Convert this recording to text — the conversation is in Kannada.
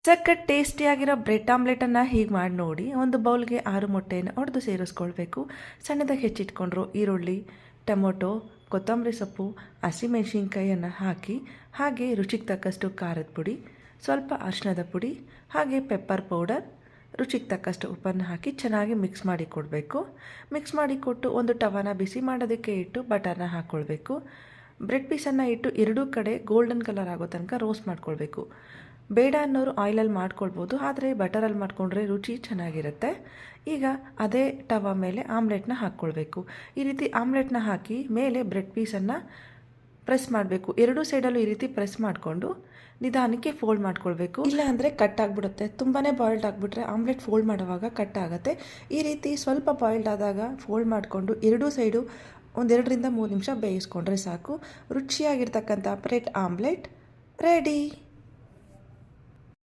ಸಖತ್ ಟೇಸ್ಟಿಯಾಗಿರೋ ಬ್ರೆಡ್ ಆಮ್ಲೆಟನ್ನು ಹೀಗೆ ಮಾಡಿ ನೋಡಿ. ಒಂದು ಬೌಲ್ಗೆ 6 ಮೊಟ್ಟೆಯನ್ನು ಒಡೆದು ಸೇರಿಸ್ಕೊಳ್ಬೇಕು. ಸಣ್ಣದಾಗಿ ಹೆಚ್ಚಿಟ್ಕೊಂಡ್ರು ಈರುಳ್ಳಿ, ಟೊಮೊಟೊ, ಕೊತ್ತಂಬರಿ ಸೊಪ್ಪು, ಹಸಿಮೆಣಸಿನ್ಕಾಯಿಯನ್ನು ಹಾಕಿ, ಹಾಗೆ ರುಚಿಗೆ ತಕ್ಕಷ್ಟು ಖಾರದ ಪುಡಿ, ಸ್ವಲ್ಪ ಅರಿಶಿಣದ ಪುಡಿ, ಹಾಗೆ ಪೆಪ್ಪರ್ ಪೌಡರ್, ರುಚಿಗೆ ತಕ್ಕಷ್ಟು ಉಪ್ಪನ್ನು ಹಾಕಿ ಚೆನ್ನಾಗಿ ಮಿಕ್ಸ್ ಮಾಡಿ ಕೊಡಬೇಕು. ಮಿಕ್ಸ್ ಮಾಡಿ ಕೊಟ್ಟು ಒಂದು ಟವನ ಬಿಸಿ ಮಾಡೋದಕ್ಕೆ ಇಟ್ಟು ಬಟರ್ನ ಹಾಕ್ಕೊಳ್ಬೇಕು. ಬ್ರೆಡ್ ಪೀಸನ್ನು ಇಟ್ಟು ಎರಡೂ ಕಡೆ ಗೋಲ್ಡನ್ ಕಲರ್ ಆಗೋ ತನಕ ರೋಸ್ಟ್ ಮಾಡ್ಕೊಳ್ಬೇಕು. ಬೇಡ ಅನ್ನೋರು ಆಯಿಲಲ್ಲಿ ಮಾಡ್ಕೊಳ್ಬೋದು, ಆದರೆ ಬಟರಲ್ಲಿ ಮಾಡಿಕೊಂಡ್ರೆ ರುಚಿ ಚೆನ್ನಾಗಿರುತ್ತೆ. ಈಗ ಅದೇ ಟವ ಮೇಲೆ ಆಮ್ಲೆಟ್ನ ಹಾಕ್ಕೊಳ್ಬೇಕು. ಈ ರೀತಿ ಆಮ್ಲೆಟ್ನ ಹಾಕಿ ಮೇಲೆ ಬ್ರೆಡ್ ಪೀಸನ್ನು ಪ್ರೆಸ್ ಮಾಡಬೇಕು. ಎರಡೂ ಸೈಡಲ್ಲೂ ಈ ರೀತಿ ಪ್ರೆಸ್ ಮಾಡಿಕೊಂಡು ನಿಧಾನಕ್ಕೆ ಫೋಲ್ಡ್ ಮಾಡ್ಕೊಳ್ಬೇಕು. ಇಲ್ಲ ಅಂದರೆ ಕಟ್ ಆಗಿಬಿಡುತ್ತೆ. ತುಂಬಾ ಬಾಯ್ಲ್ಡ್ ಆಗಿಬಿಟ್ರೆ ಆಮ್ಲೆಟ್ ಫೋಲ್ಡ್ ಮಾಡುವಾಗ ಕಟ್ ಆಗುತ್ತೆ. ಈ ರೀತಿ ಸ್ವಲ್ಪ ಬಾಯ್ಲ್ಡ್ ಆದಾಗ ಫೋಲ್ಡ್ ಮಾಡಿಕೊಂಡು ಎರಡೂ ಸೈಡು 1-2 ರಿಂದ 3 ನಿಮಿಷ ಬೇಯಿಸ್ಕೊಂಡ್ರೆ ಸಾಕು. ರುಚಿಯಾಗಿರ್ತಕ್ಕಂಥ ಬ್ರೆಡ್ ಆಮ್ಲೆಟ್ ರೆಡಿ.